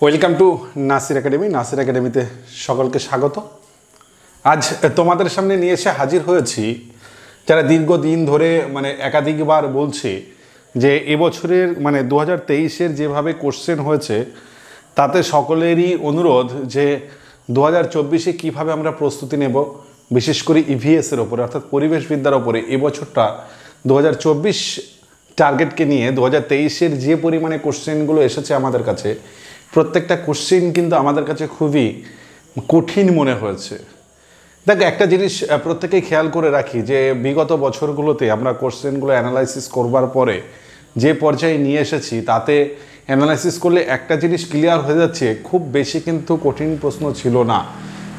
Welcome to Nasir academy. Nasir একাডেমিতে সকলকে স্বাগত। আজ তোমাদের সামনে নিয়ে এসে হাজির হয়েছি যারা দীর্ঘদিন ধরে একাধিকবার বলছে যে এবছরের 2023-এর যেভাবে কোশ্চেন হয়েছে তাতে সকলেরই অনুরোধ যে 2024-এ কীভাবে আমরা প্রস্তুতি নেব, বিশেষ করে ইভিএসের ওপরে অর্থাৎ পরিবেশবিদ্যার ওপরে। এবছরটা 2024 টার্গেটকে নিয়ে 2023-এর যে পরিমাণে কোশ্চেনগুলো এসেছে আমাদের কাছে, প্রত্যেকটা কোশ্চেন কিন্তু আমাদের কাছে খুবই কঠিন মনে হয়েছে। দেখ, একটা জিনিস প্রত্যেকেই খেয়াল করে রাখি যে বিগত বছরগুলোতে আমরা কোশ্চেনগুলো অ্যানালাইসিস করবার পরে যে পর্যায়ে নিয়ে এসেছি তাতে অ্যানালাইসিস করলে একটা জিনিস ক্লিয়ার হয়ে যাচ্ছে, খুব বেশি কিন্তু কঠিন প্রশ্ন ছিল না।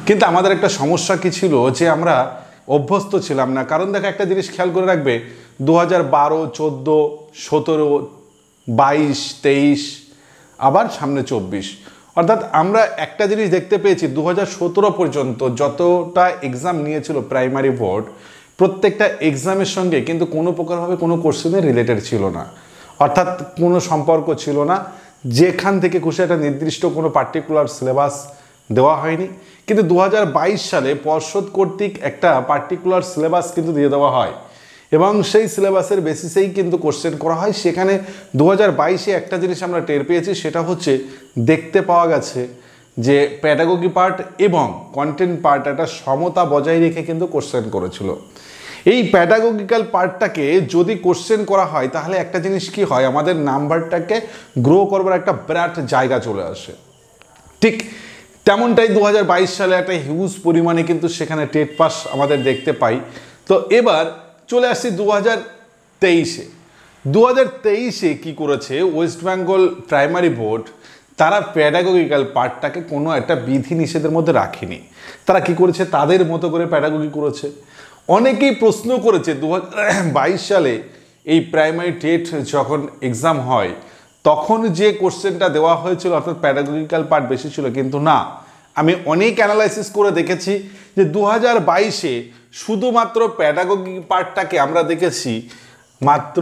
কিন্তু আমাদের একটা সমস্যা কী ছিল যে আমরা অভ্যস্ত ছিলাম না। কারণ দেখো, একটা জিনিস খেয়াল করে রাখবে, 2012, 14, 17, 22, 23 আবার সামনে 24, অর্থাৎ আমরা একটা জিনিস দেখতে পেয়েছি 2017 পর্যন্ত যতটা এক্সাম নিয়েছিল প্রাইমারি বোর্ড, প্রত্যেকটা এক্সামের সঙ্গে কিন্তু কোনো প্রকারভাবে কোনো কোশ্চেনের রিলেটেড ছিল না, অর্থাৎ কোনো সম্পর্ক ছিল না। যেখান থেকে খুশি একটা নির্দিষ্ট কোনো পার্টিকুলার সিলেবাস দেওয়া হয়নি, কিন্তু 2022 সালে পর্ষদ কর্তৃক একটা পার্টিকুলার সিলেবাস কিন্তু দিয়ে দেওয়া হয় এবং সেই সিলেবাসের বেসিসেই কিন্তু কোশ্চেন করা হয়। সেখানে 2022-এ একটা জিনিস আমরা টের পেয়েছি, সেটা হচ্ছে দেখতে পাওয়া গেছে যে প্যাডাগোগি পার্ট এবং কন্টেন্ট পার্ট একটা সমতা বজায় রেখে কিন্তু কোশ্চেন করেছিল। এই প্যাডাগোগিক্যাল পার্টটাকে যদি কোশ্চেন করা হয় তাহলে একটা জিনিস কি হয়, আমাদের নাম্বারটাকে গ্রো করবার একটা বিরাট জায়গা চলে আসে। ঠিক তেমনটাই 2022 সালে একটা হিউজ পরিমাণে কিন্তু সেখানে টেট পাস আমাদের দেখতে পাই। তো এবার চলে আসছি 2023-এ। 2023-এ কী করেছে ওয়েস্ট বেঙ্গল প্রাইমারি বোর্ড, তারা প্যাডাগোগিক্যাল পার্টটাকে কোনো একটা বিধিনিষেধের মধ্যে রাখেনি। তারা কি করেছে, তাদের মতো করে প্যাডাগোগি করেছে। অনেকেই প্রশ্ন করেছে 2022 সালে এই প্রাইমারি টেট যখন এক্সাম হয় তখন যে কোশ্চেনটা দেওয়া হয়েছিল অর্থাৎ প্যাডাগোগিক্যাল পার্ট বেশি ছিল, কিন্তু না, আমি অনেক অ্যানালাইসিস করে দেখেছি যে 2022-এ শুধুমাত্র প্যাডাগোগিক পার্টটাকে আমরা দেখেছি মাত্র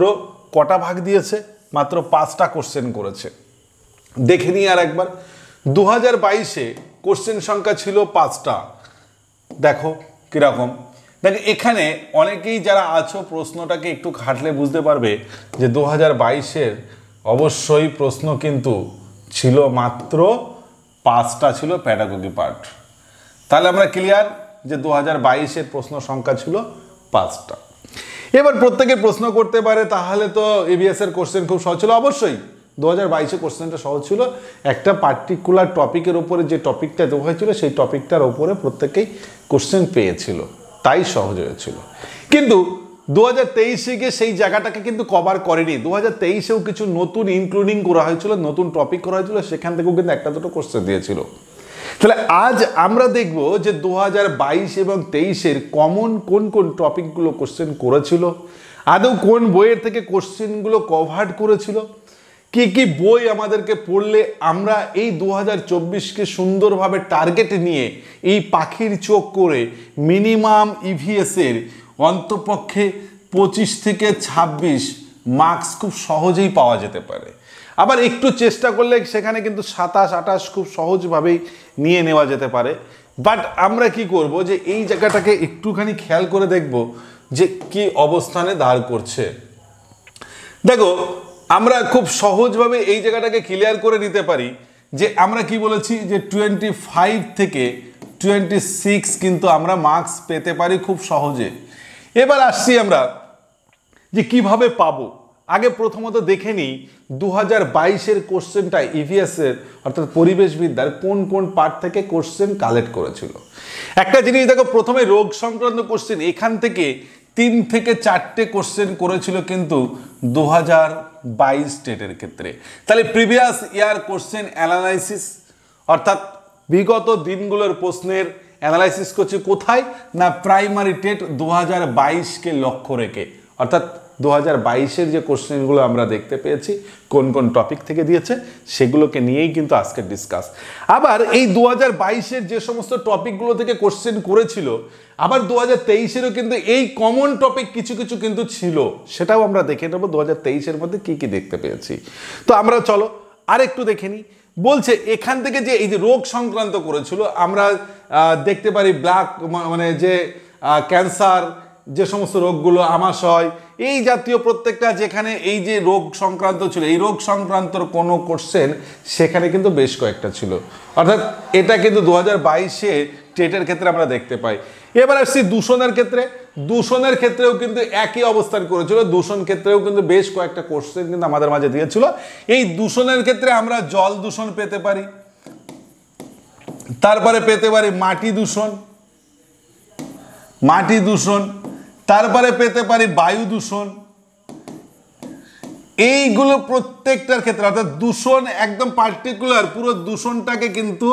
কটা ভাগ দিয়েছে, মাত্র 5টা কোশ্চেন করেছে। দেখে নিই আর একবার, 2022-এ কোশ্চেন সংখ্যা ছিল 5টা। দেখো কীরকম। দেখো এখানে অনেকেই যারা আছো প্রশ্নটাকে একটু ঘাটলে বুঝতে পারবে যে 2022-এর অবশ্যই প্রশ্ন কিন্তু ছিল মাত্র 5টা ছিল প্যাডাগোগি পার্ট। তাহলে আমরা ক্লিয়ার যে 2022-এর প্রশ্ন সংখ্যা ছিল 5টা। এবার প্রত্যেকে প্রশ্ন করতে পারে তাহলে তো ইভিএসের কোশ্চেন খুব সহজ ছিল। অবশ্যই 2022-এ কোশ্চেনটা সহজ ছিল, একটা পার্টিকুলার টপিকের ওপরে যে টপিকটা দেওয়া হয়েছিল সেই টপিকটার ওপরে প্রত্যেকেই কোশ্চেন পেয়েছিল, তাই সহজ হয়েছিল। কিন্তু 2023-এ গিয়ে সেই জায়গাটাকে কিন্তু কভার করেনি। 2023-এও কিছু নতুন ইনক্লুডিং করা হয়েছিল, নতুন টপিক করা হয়েছিল, সেখান থেকেও কিন্তু একটা দুটো কোশ্চেন দিয়েছিল। তাহলে আজ আমরা দেখব যে 2022 এবং 23-এর কমন কোন কোন টপিকগুলো কোশ্চেন করেছিল, আদৌ কোন বইয়ের থেকে কোশ্চেনগুলো কভার করেছিল, কি কি বই আমাদেরকে পড়লে আমরা এই 2024-কে সুন্দরভাবে টার্গেট নিয়ে এই পাখির চোখ করে মিনিমাম ইভিএসের অন্তপক্ষে 25 থেকে 26 মার্কস খুব সহজেই পাওয়া যেতে পারে। আবার একটু চেষ্টা করলে সেখানে কিন্তু 27, 28 খুব সহজভাবেই নিয়ে নেওয়া যেতে পারে। বাট আমরা কি করব যে এই জায়গাটাকে একটুখানি খেয়াল করে দেখব যে কি অবস্থানে দাঁড় করছে। দেখো, আমরা খুব সহজভাবে এই জায়গাটাকে ক্লিয়ার করে নিতে পারি যে আমরা কি বলেছি যে 25 থেকে 26 কিন্তু আমরা মার্কস পেতে পারি খুব সহজে। এবার আসছি আমরা যে কিভাবে পাবো। আগে প্রথমত দেখে নিই 2022-এর কোশ্চেনটা ইভিএসের অর্থাৎ পরিবেশবিদ্যার কোন কোন পার্ট থেকে কোশ্চেন কালেক্ট করেছিল। একটা জিনিস দেখো, প্রথমে রোগ সংক্রান্ত কোশ্চেন এখান থেকে 3 থেকে 4টে কোশ্চেন করেছিল কিন্তু 2022 টেটের ক্ষেত্রে। তাহলে প্রিভিয়াস ইয়ার কোশ্চেন অ্যানালাইসিস অর্থাৎ বিগত দিনগুলোর প্রশ্নের অ্যানালাইসিস করছে কোথায় না প্রাইমারি টেট 2022-কে লক্ষ্য রেখে, অর্থাৎ 2022-এর যে কোশ্চেনগুলো আমরা দেখতে পেয়েছি কোন কোন টপিক থেকে দিয়েছে সেগুলোকে নিয়েই কিন্তু আজকের ডিসকাস। আবার এই 2022-এর যে সমস্ত টপিকগুলো থেকে কোশ্চেন করেছিল, আবার 2023-এরও কিন্তু এই কমন টপিক কিছু কিছু কিন্তু ছিল, সেটাও আমরা দেখে নেব 2023-এর মধ্যে কি কি দেখতে পেয়েছি। তো আমরা চলো আর একটু দেখে নিই বলছে এখান থেকে যে এই যে রোগ সংক্রান্ত করেছিল, আমরা দেখতে পারি ব্ল্যাক মানে যে ক্যান্সার, যে সমস্ত রোগগুলো, আমাশয়, এই জাতীয় প্রত্যেকটা যেখানে এই যে রোগ সংক্রান্ত ছিল, এই রোগ সংক্রান্তর কোনো কোশ্চেন সেখানে কিন্তু বেশ কয়েকটা ছিল। অর্থাৎ এটা কিন্তু 2022-এ টেটের ক্ষেত্রে আমরা দেখতে পাই। এবার আসছি দূষণের ক্ষেত্রে। দূষণের ক্ষেত্রেও কিন্তু একই অবস্থান করেছিল। দূষণ ক্ষেত্রেও কিন্তু বেশ কয়েকটা কোশ্চেন কিন্তু আমাদের মাঝে দিয়েছিল। এই দূষণের ক্ষেত্রে আমরা জল দূষণ পেতে পারি, তারপরে পেতে পারি মাটি দূষণ, তারপরে পেতে পারি বায়ু দূষণ। এইগুলো প্রত্যেকটার ক্ষেত্রে অর্থাৎ দূষণ একদম পার্টিকুলার পুরো দূষণটাকে কিন্তু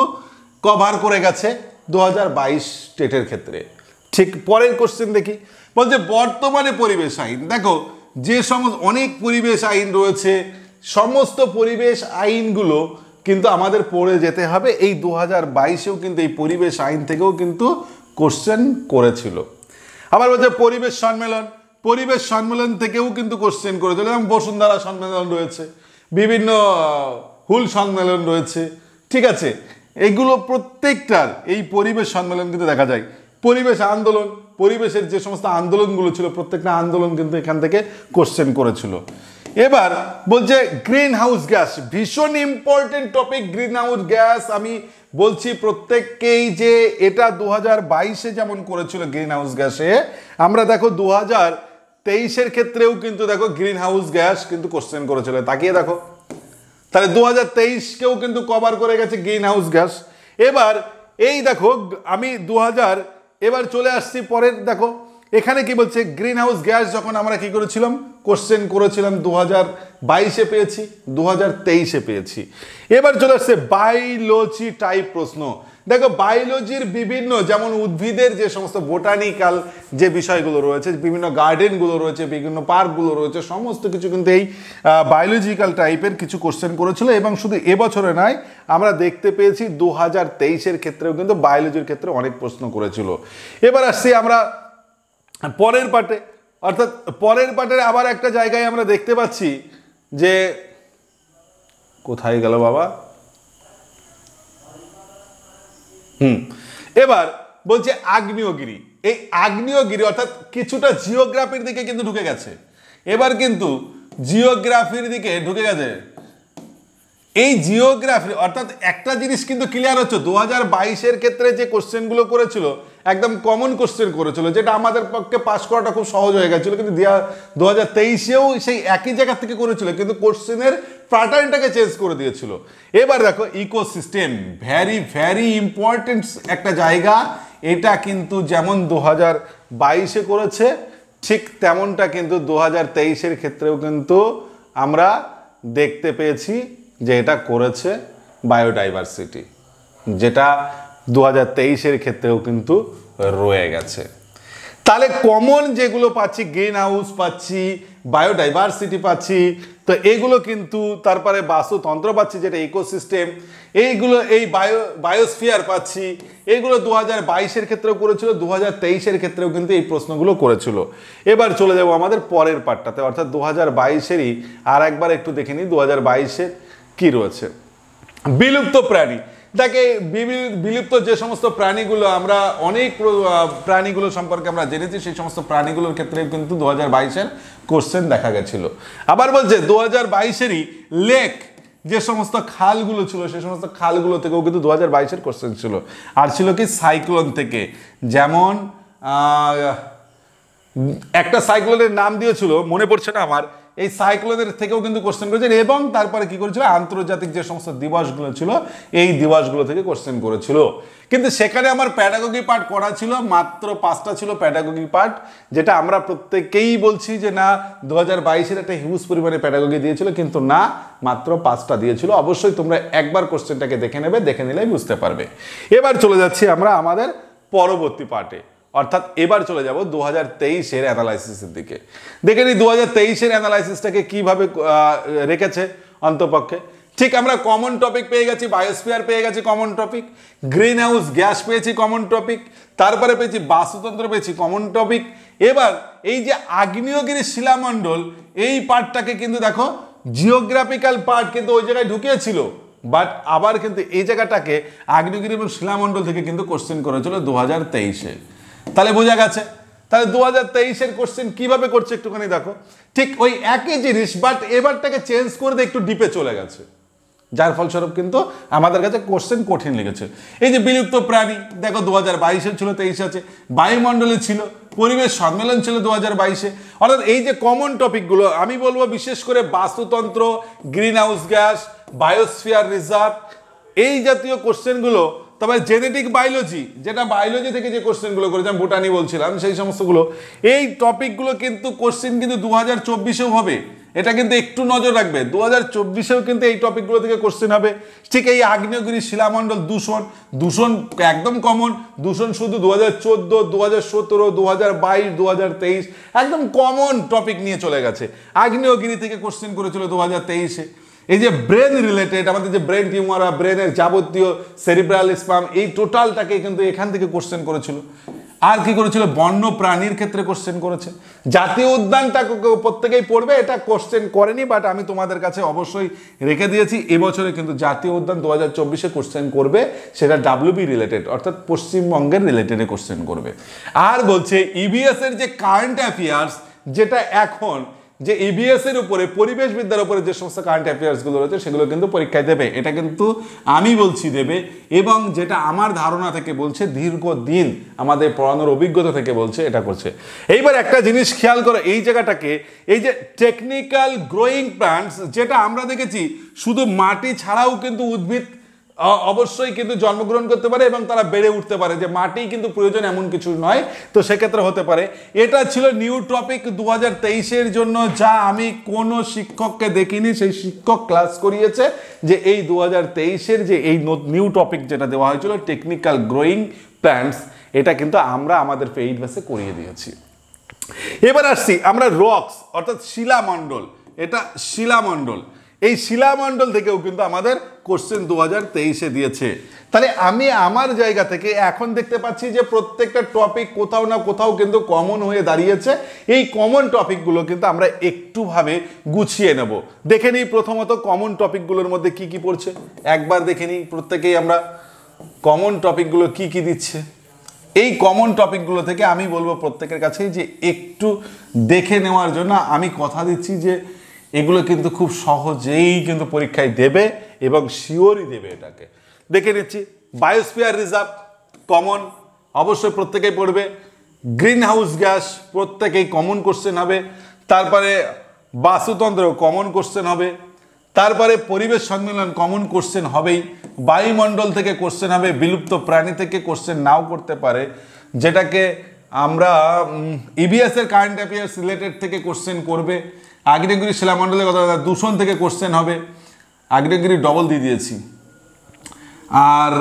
কভার করে গেছে 2022 টেটের ক্ষেত্রে। ঠিক পরের কোশ্চেন দেখি, বলছে বর্তমানে পরিবেশ আইন। দেখো যে সমস্ত অনেক পরিবেশ আইন রয়েছে, সমস্ত পরিবেশ আইনগুলো কিন্তু আমাদের পড়ে যেতে হবে। এই 2022-এও কিন্তু এই পরিবেশ আইন থেকেও কিন্তু কোশ্চেন করেছিল। আবার বলছে পরিবেশ সম্মেলন থেকেও কিন্তু কোশ্চেন করেছিল, এবং বসুন্ধরা সম্মেলন রয়েছে, বিভিন্ন হুল সম্মেলন রয়েছে, ঠিক আছে। এইগুলো প্রত্যেকটার এই পরিবেশ সম্মেলন কিন্তু দেখা যায়। পরিবেশ আন্দোলন, পরিবেশের যে সমস্ত আন্দোলনগুলো ছিল প্রত্যেকটা আন্দোলন কিন্তু এখান থেকে কোশ্চেন করেছিল। এবার বলছে গ্রিন হাউস গ্যাস, ভীষণ important topic green house gas. আমি বলছি প্রত্যেককেই যে এটা 2022-এ যেমন করেছিল গ্রিন হাউস গ্যাসে, আমরা দেখো 2023-এর ক্ষেত্রেও কিন্তু দেখো গ্রিন হাউস গ্যাস কিন্তু কোশ্চেন করেছিল। তাকিয়ে দেখো, তাহলে 2023-কেও কিন্তু কভার করে গেছে গ্রিন হাউস গ্যাস। এবার এই দেখো আমি এবার চলে আসছি পরের, দেখো এখানে কি বলছে গ্রিন হাউস গ্যাস যখন আমরা কি করেছিলাম কোশ্চেন করেছিলাম 2022-এ পেয়েছি, 2023-এ পেয়েছি। এবার চলে আসছে বায়োলজি টাইপ প্রশ্ন। দেখো বায়োলজির বিভিন্ন, যেমন উদ্ভিদের যে সমস্ত বোটানিক্যাল যে বিষয়গুলো রয়েছে, বিভিন্ন গার্ডেনগুলো রয়েছে, বিভিন্ন পার্কগুলো রয়েছে, সমস্ত কিছু কিন্তু এই বায়োলজিক্যাল টাইপের কিছু কোশ্চেন করেছিল। এবং শুধু এবছরে নয়, আমরা দেখতে পেয়েছি 2023-এর ক্ষেত্রেও কিন্তু বায়োলজির ক্ষেত্রে অনেক প্রশ্ন করেছিল। এবার আসছি আমরা পরের পার্টে, অর্থাৎ পরের পার্টের আবার একটা জায়গায় আমরা দেখতে পাচ্ছি যে কোথায় গেল বাবা, এবার বলছে আগ্নেয়গিরি। এই আগ্নেয়গিরি অর্থাৎ কিছুটা জিওগ্রাফির দিকে কিন্তু ঢুকে গেছে। এবার কিন্তু জিওগ্রাফির দিকে ঢুকে গেছে। এই জিওগ্রাফি অর্থাৎ একটা জিনিস কিন্তু ক্লিয়ার হচ্ছে, 2022-এর ক্ষেত্রে যে কোশ্চেনগুলো করেছিল একদম কমন কোশ্চেন করেছিল, যেটা আমাদের পক্ষে পাস করাটা খুব সহজ হয়ে গেছিল। কিন্তু 2023-এও সেই একই জায়গা থেকে করেছিল, কিন্তু কোশ্চেনের প্যাটার্নটাকে চেঞ্জ করে দিয়েছিল। এবার দেখো ইকোসিস্টেম, ভ্যারি ভ্যারি ইম্পর্টেন্ট একটা জায়গা। এটা কিন্তু যেমন 2022-এ করেছে, ঠিক তেমনটা কিন্তু 2023-এর ক্ষেত্রেও কিন্তু আমরা দেখতে পেয়েছি যে এটা করেছে বায়োডাইভার্সিটি, যেটা 2023-এর ক্ষেত্রেও কিন্তু রয়ে গেছে। তাহলে কমন যেগুলো পাচ্ছি, গ্রিন হাউস পাচ্ছি, বায়োডাইভার্সিটি পাচ্ছি, তো এগুলো কিন্তু, তারপরে বাস্তুতন্ত্র পাচ্ছি যেটা ইকোসিস্টেম, এইগুলো এই বায়োস্ফিয়ার পাচ্ছি, এগুলো 2022-এর ক্ষেত্রেও করেছিল, 2023-এর ক্ষেত্রেও কিন্তু এই প্রশ্নগুলো করেছিল। এবার চলে যাব আমাদের পরের পার্টটাতে, অর্থাৎ 2022-এরই আর একবার একটু দেখে নিই 2022-এর কি রয়েছে। বিলুপ্ত প্রাণী। দেখে বিলুপ্ত যে সমস্ত প্রাণীগুলো, আমরা অনেক প্রাণীগুলো সম্পর্কে আমরা জেনেছি, সেই সমস্ত প্রাণীগুলোর ক্ষেত্রে কিন্তু 2022-এর কোশ্চেন দেখা গেছিল। আবার বলছে 2022-এরই লেক, যে সমস্ত খালগুলো ছিল সেই সমস্ত খালগুলো থেকেও কিন্তু 2022-এর কোশ্চেন ছিল। আর ছিল কি সাইক্লোন থেকে, যেমন একটা সাইক্লোনের নাম দিয়েছিল মনে পড়ছে না আমার, এই সাইক্লোনের থেকেও কিন্তু কোশ্চেন করেছেন। এবং তারপরে কি করেছিল, আন্তর্জাতিক যে সমস্ত দিবসগুলো ছিল এই দিবসগুলো থেকে কোশ্চেন করেছিল। কিন্তু সেখানে আমার প্যাডাগোগি পার্ট করা ছিল, মাত্র 5টা ছিল প্যাডাগোগি পার্ট, যেটা আমরা প্রত্যেকেই বলছি যে না 2022-এর একটা হিউজ পরিমাণে প্যাডাগোগি দিয়েছিল, কিন্তু না, মাত্র 5টা দিয়েছিল। অবশ্যই তোমরা একবার কোশ্চেনটাকে দেখে নেবে, দেখে নিলেই বুঝতে পারবে। এবার চলে যাচ্ছি আমরা আমাদের পরবর্তী পার্টে, অর্থাৎ এবার চলে যাব 2023-এর অ্যানালাইসিসের দিকে। দেখে নিই 2023-এর অ্যানালাইসিসটাকে কিভাবে রেখেছে অন্তপক্ষে। ঠিক আমরা কমন টপিক পেয়ে গেছি, বায়োস্ফিয়ার পেয়ে গেছি common topic, green house gas পেয়েছি কমন টপিক, তারপরে পেয়েছি বাস্তুতন্ত্র পেয়েছি কমন টপিক। এবার এই যে আগ্নেয়গিরি শিলামণ্ডল, এই পার্টটাকে কিন্তু দেখো জিওগ্রাফিক্যাল পার্ট কিন্তু ওই জায়গায় ঢুকিয়েছিল, বাট আবার কিন্তু এই জায়গাটাকে আগ্নেয়গিরি এবং শিলামণ্ডল থেকে কিন্তু কোশ্চেন করেছিল 2023-এ। তাহলে বোঝা গেছে। তাহলে 2023-এর কোশ্চেন কিভাবে করছে একটুখানি দেখো, ঠিক ওই একই জিনিস বাট এবারটাকে চেঞ্জ করে দিয়ে একটু ডিপে চলে গেছে, যার ফলস্বরূপ কিন্তু আমাদের কাছে কোশ্চেন কঠিন লেগেছে। এই যে বিলুপ্ত প্রাণী দেখো 2022-এ ছিল, 23 আছে, বায়ুমণ্ডলে ছিল, পরিবেশ সম্মেলন ছিল 2022-এ। অর্থাৎ এই যে কমন টপিকগুলো আমি বলবো বিশেষ করে বাস্তুতন্ত্র, green house gas, biosphere reserve, এই জাতীয় কোশ্চেনগুলো, তবে জেনেটিক বায়োলজি, যেটা বায়োলজি থেকে যে কোশ্চেনগুলো করেছিলাম ভুটানি বলছিলাম সেই সমস্তগুলো, এই টপিকগুলো কিন্তু কোশ্চেন কিন্তু 2024-এও হবে, এটা কিন্তু একটু নজর রাখবে। 2024-এও কিন্তু এই টপিকগুলো থেকে কোশ্চেন হবে। ঠিক এই আগ্নেয়গিরি শিলামণ্ডল দূষণ একদম কমন, দূষণ শুধু 2014, 2017, 2022, 2023 একদম কমন টপিক নিয়ে চলে গেছে। আগ্নেয়গিরি থেকে কোশ্চেন করেছিল 2023-এ। এই যে ব্রেন রিলেটেড, আমাদের যে ব্রেন টিউমার, ব্রেনের যাবতীয় সেরিব্রাল স্পাম, এই টোটালটাকে কিন্তু এখান থেকে কোশ্চেন করেছিল। আর কি করেছিল, বন্য প্রাণীর ক্ষেত্রে কোশ্চেন করেছে। জাতীয় উদ্যানটা প্রত্যেকেই পড়বে, এটা কোশ্চেন করেনি, বাট আমি তোমাদের কাছে অবশ্যই রেখে দিয়েছি। এবছরে কিন্তু জাতীয় উদ্যান 2024-এ কোশ্চেন করবে, সেটা ডাব্লিউবি রিলেটেড, অর্থাৎ পশ্চিমবঙ্গের রিলেটেডে কোশ্চেন করবে। আর বলছে ইভিএস এর যে কারেন্ট অ্যাফেয়ার্স, যেটা এখন যে ইভিএস এর উপরে, পরিবেশবিদ্যার উপরে যে সমস্ত কারেন্ট অ্যাফেয়ার্সগুলো রয়েছে সেগুলো কিন্তু পরীক্ষায় দেবে, এটা কিন্তু আমি বলছি দেবে। এবং যেটা আমার ধারণা থেকে বলছে, দীর্ঘদিন আমাদের পড়ানোর অভিজ্ঞতা থেকে বলছে, এটা করছে। এইবার একটা জিনিস খেয়াল করো, এই জায়গাটাকে, এই যে টেকনিক্যাল গ্রোয়িং প্ল্যান্টস, যেটা আমরা দেখেছি শুধু মাটি ছাড়াও কিন্তু উদ্ভিদ অবশ্যই কিন্তু জন্মগ্রহণ করতে পারে এবং তারা বেড়ে উঠতে পারে, যে মাটি কিন্তু প্রয়োজন এমন কিছু নয়, তো সেক্ষেত্রে হতে পারে। এটা ছিল নিউ টপিক 2023-এর জন্য, যা আমি কোনো শিক্ষককে দেখিনি, সেই শিক্ষক ক্লাস করিয়েছে যে এই 2023-এর যে এই নিউ টপিক যেটা দেওয়া হয়েছিল টেকনিক্যাল গ্রোয়িং প্ল্যান্টস, এটা কিন্তু আমরা আমাদের পেইড বেসে করিয়ে দিয়েছি। এবার আসছি আমরা রক্স, অর্থাৎ শিলামণ্ডল, এটা শিলামণ্ডল, এই শিলামণ্ডল থেকেও কিন্তু আমাদের কোশ্চেন 2023-এ দিয়েছে। তাহলে আমি আমার জায়গা থেকে এখন দেখতে পাচ্ছি যে প্রত্যেকটা টপিক কোথাও না কোথাও কিন্তু কমন হয়ে দাঁড়িয়েছে। এই কমন টপিকগুলো কিন্তু আমরা একটুভাবে গুছিয়ে নেব। দেখে নিই প্রথমত কমন টপিকগুলোর মধ্যে কি কি পড়ছে, একবার দেখে নিই প্রত্যেকেই আমরা কমন টপিকগুলো কি কি দিচ্ছে। এই কমন টপিকগুলো থেকে আমি বলবো প্রত্যেকের কাছেই যে একটু দেখে নেওয়ার জন্য। আমি কথা দিচ্ছি যে এগুলো কিন্তু খুব সহজেই কিন্তু পরীক্ষায় দেবে এবং শিওরই দেবে। এটাকে দেখে নিচ্ছি। বায়োস্ফিয়ার রিজার্ভ কমন, অবশ্যই প্রত্যেকেই পড়বে। গ্রিন হাউস গ্যাস প্রত্যেকেই কমন কোশ্চেন হবে। তারপরে বাস্তুতন্ত্র কমন কোশ্চেন হবে। তারপরে পরিবেশ সম্মেলন কমন কোশ্চেন হবেই। বায়ুমণ্ডল থেকে কোশ্চেন হবে, বিলুপ্ত প্রাণী থেকে কোশ্চেন নাও করতে পারে, যেটাকে আমরা ইভিএস এর কারেন্ট অ্যাফেয়ার্স রিলেটেড থেকে কোশ্চেন করবে। আগ্নেয়গিরি শিলামণ্ডলের কথা, দূষণ থেকে কোশ্চেন হবে, আগ্নেয়গিরি ডবল দিয়ে দিয়েছি। আর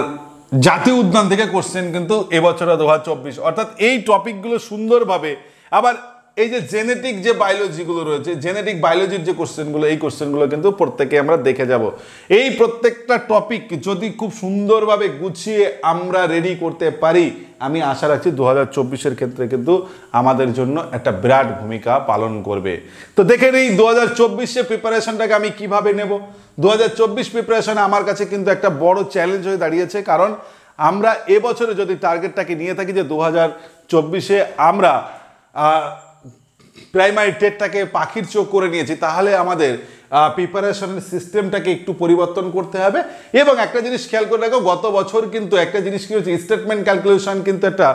জাতীয় উদ্যান থেকে কোশ্চেন কিন্তু এবছরে 2024, অর্থাৎ এই টপিকগুলো সুন্দরভাবে। আবার এই যে জেনেটিক যে বায়োলজিগুলো রয়েছে, জেনেটিক বায়োলজির যে কোশ্চেনগুলো, এই কোশ্চেনগুলো কিন্তু প্রত্যেকে আমরা দেখে যাব। এই প্রত্যেকটা টপিক যদি খুব সুন্দরভাবে গুছিয়ে আমরা রেডি করতে পারি, আমি আশা রাখছি 2024-এর ক্ষেত্রে কিন্তু আমাদের জন্য একটা বিরাট ভূমিকা পালন করবে। তো দেখে নিই 2024-এর প্রিপারেশনটাকে আমি কিভাবে নেব। 2024 প্রিপারেশনে আমার কাছে কিন্তু একটা বড় চ্যালেঞ্জ হয়ে দাঁড়িয়েছে, কারণ আমরা এবছরে যদি টার্গেটটাকে নিয়ে থাকি যে 2024-এ আমরা প্রাইমারি টেটটাকে পাখির চোখ করে নিয়েছি, তাহলে আমাদের প্রিপারেশনের সিস্টেমটাকে একটু পরিবর্তন করতে হবে। এবং একটা জিনিস খেয়াল করে রাখো, গত বছর কিন্তু একটা জিনিস কি হচ্ছে, স্টেটমেন্ট ক্যালকুলেশন কিন্তু একটা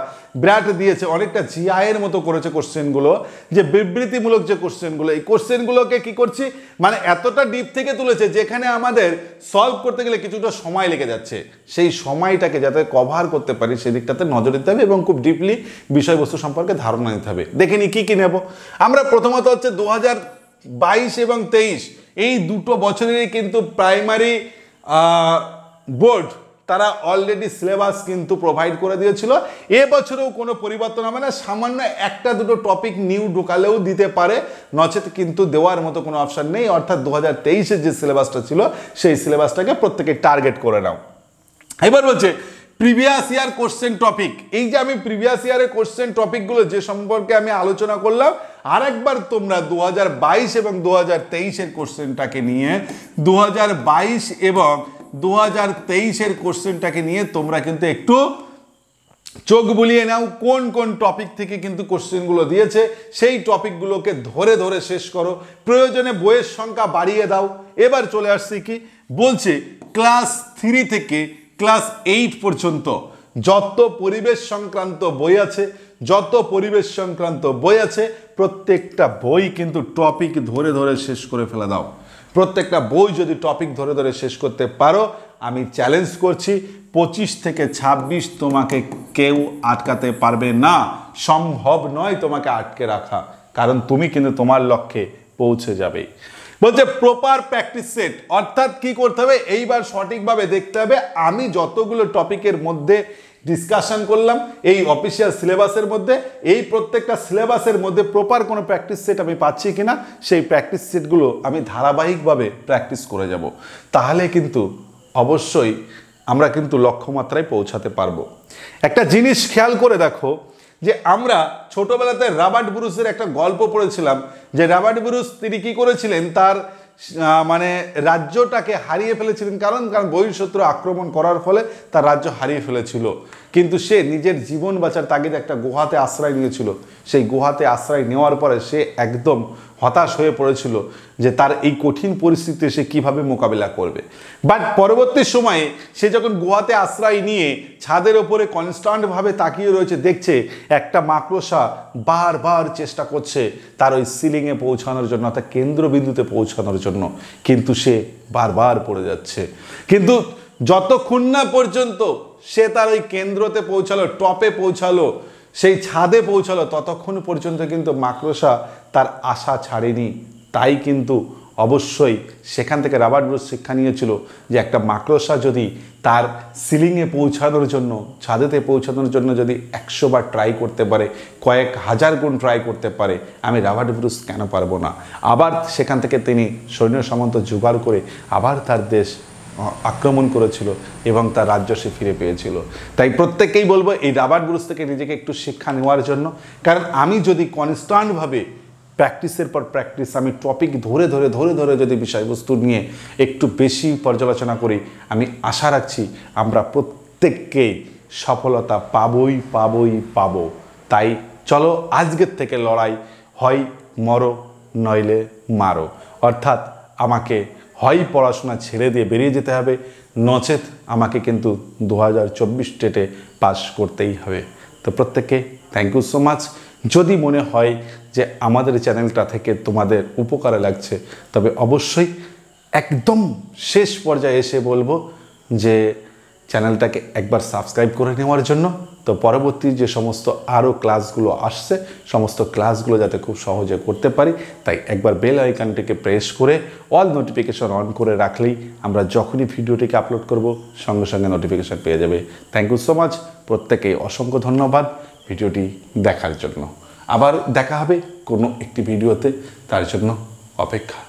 বিরাট দিয়েছে, অনেকটা জিআইয়ের মতো করেছে কোশ্চেনগুলো, যে বিবৃতিমূলক যে কোশ্চেনগুলো, এই কোশ্চেনগুলোকে কি করছি, মানে এতটা ডিপ থেকে তুলেছে যেখানে আমাদের সলভ করতে গেলে কিছুটা সময় লেগে যাচ্ছে। সেই সময়টাকে যাতে কভার করতে পারি সেদিকটাতে নজর দিতে হবে এবং খুব ডিপলি বিষয়বস্তু সম্পর্কে ধারণা নিতে হবে। দেখে নি কি কি নেব আমরা। প্রথমত হচ্ছে 2022 এবং 23 এই দুটো বছরেরই কিন্তু প্রাইমারি বোর্ড তারা অলরেডি সিলেবাস কিন্তু প্রোভাইড করে দিয়েছিল। এবছরেও কোনো পরিবর্তন হবে না, সামান্য একটা দুটো টপিক নিউ ঢোকালেও দিতে পারে, নচেত কিন্তু দেওয়ার মতো কোনো অপশান নেই। অর্থাৎ 2023-এর যে সিলেবাসটা ছিল সেই সিলেবাসটাকে প্রত্যেকে টার্গেট করে নাও। এবার বলছে প্রিভিয়াস ইয়ার কোশ্চেন টপিক। এই যে আমি প্রিভিয়াস ইয়ারের কোশ্চেন টপিকগুলো যে সম্পর্কে আমি আলোচনা করলাম, আরেকবার তোমরা 2022 এবং 2023-এর কোশ্চেনটাকে নিয়ে 2022 এবং 2023-এর কোশ্চেনটাকে নিয়ে তোমরা কিন্তু একটু চোখ বুলিয়ে নাও, কোন কোন টপিক থেকে কিন্তু কোশ্চেনগুলো দিয়েছে সেই টপিকগুলোকে ধরে ধরে শেষ করো, প্রয়োজনে বইয়ের সংখ্যা বাড়িয়ে দাও। এবার চলে আসছি কি বলছে, ক্লাস 3 থেকে ক্লাস 8 পর্যন্ত যত পরিবেশ সংক্রান্ত বই আছে, প্রত্যেকটা বই কিন্তু টপিক ধরে ধরে শেষ করে ফেলে দাও। প্রত্যেকটা বই যদি টপিক ধরে ধরে শেষ করতে পারো, আমি চ্যালেঞ্জ করছি 25 থেকে 26 তোমাকে কেউ আটকাতে পারবে না। সম্ভব নয় তোমাকে আটকে রাখা, কারণ তুমি কিন্তু তোমার লক্ষ্যে পৌঁছে যাবে। বলছে প্রপার প্র্যাকটিস সেট, অর্থাৎ কি করতে হবে, এইবার সঠিকভাবে দেখতে হবে আমি যতগুলো টপিকের মধ্যে ডিসকাশন করলাম এই অফিসিয়াল সিলেবাসের মধ্যে, এই প্রত্যেকটা সিলেবাসের মধ্যে প্রপার কোনো প্র্যাকটিস সেট আমি পাচ্ছি কিনা, সেই প্র্যাকটিস সেটগুলো আমি ধারাবাহিকভাবে প্র্যাকটিস করে যাব। তাহলে কিন্তু অবশ্যই আমরা কিন্তু লক্ষ্যমাত্রায় পৌঁছাতে পারবো। একটা জিনিস খেয়াল করে দেখো যে আমরা ছোটবেলাতে রবার্ট ব্রুসের একটা গল্প পড়েছিলাম, যে রবার্ট ব্রুস তিনি কি করেছিলেন, তার মানে রাজ্যটাকে হারিয়ে ফেলেছিলেন, কারণ বহিঃশত্রু আক্রমণ করার ফলে তার রাজ্য হারিয়ে ফেলেছিল। কিন্তু সে নিজের জীবন বাঁচার তাগিদে একটা গুহাতে আশ্রয় নিয়েছিল। সেই গুহাতে আশ্রয় নেওয়ার পরে সে একদম হতাশ হয়ে পড়েছিল যে তার এই কঠিন পরিস্থিতিতে সে কিভাবে মোকাবিলা করবে। বাট পরবর্তী সময়ে সে যখন গুহাতে আশ্রয় নিয়ে ছাদের ওপরে কনস্ট্যান্টভাবে তাকিয়ে রয়েছে, দেখছে একটা মাকড়সা বারবার চেষ্টা করছে তার ওই সিলিংয়ে পৌঁছানোর জন্য, অর্থাৎ কেন্দ্রবিন্দুতে পৌঁছানোর জন্য, কিন্তু সে বারবার পড়ে যাচ্ছে। কিন্তু যতক্ষণ না পর্যন্ত সে তার ওই কেন্দ্রতে পৌঁছালো, টপে পৌঁছালো, সেই ছাদে পৌঁছালো, ততক্ষণ পর্যন্ত কিন্তু মাকড়সা তার আশা ছাড়েনি। তাই কিন্তু অবশ্যই সেখান থেকে রবার্ট ব্রুস শিক্ষা নিয়েছিল যে একটা মাকড়সা যদি তার সিলিংয়ে পৌঁছানোর জন্য, ছাদেতে পৌঁছানোর জন্য যদি 100 বার ট্রাই করতে পারে, কয়েক হাজার গুণ ট্রাই করতে পারে, আমি রবার্ট ব্রুস কেন পারবো না। আবার সেখান থেকে তিনি সৈন্য সামন্ত জোগাড় করে আবার তার দেশ আক্রমণ করেছিল এবং তার রাজ্য সে ফিরে পেয়েছিল। তাই প্রত্যেককেই বলবো এই রবার্ট ব্রুস থেকে নিজেকে একটু শিক্ষা নেওয়ার জন্য, কারণ আমি যদি কনস্ট্যান্টভাবে প্র্যাকটিসের পর প্র্যাকটিস আমি টপিক ধরে ধরে যদি বিষয়বস্তু নিয়ে একটু বেশি পর্যালোচনা করি, আমি আশা রাখছি আমরা প্রত্যেককেই সফলতা পাবো। তাই চলো আজকের থেকে লড়াই, হয় মরো নইলে মারো, অর্থাৎ আমাকে হয় পড়াশোনা ছেড়ে দিয়ে বেরিয়ে যেতে হবে, নচেত আমাকে কিন্তু 2024 টেটে পাস করতেই হবে। তো প্রত্যেককে থ্যাংক ইউ সো মাচ। যদি মনে হয় যে আমাদের চ্যানেলটা থেকে তোমাদের উপকারে লাগছে, তবে অবশ্যই একদম শেষ পর্যায়ে এসে বলবো যে চ্যানেলটাকে একবার সাবস্ক্রাইব করে নেওয়ার জন্য। তো পরবর্তী যে সমস্ত আরও ক্লাসগুলো আসছে, সমস্ত ক্লাসগুলো যাতে খুব সহজে করতে পারি, তাই একবার বেল আইকনটিকে প্রেস করে অল নোটিফিকেশন অন করে রাখলেই আমরা যখনই ভিডিওটিকে আপলোড করব সঙ্গে সঙ্গে নোটিফিকেশন পেয়ে যাবে। থ্যাংক ইউ সো মাচ, প্রত্যেকেই অসংখ্য ধন্যবাদ ভিডিওটি দেখার জন্য। আবার দেখা হবে কোনো একটি ভিডিওতে, তার জন্য অপেক্ষা।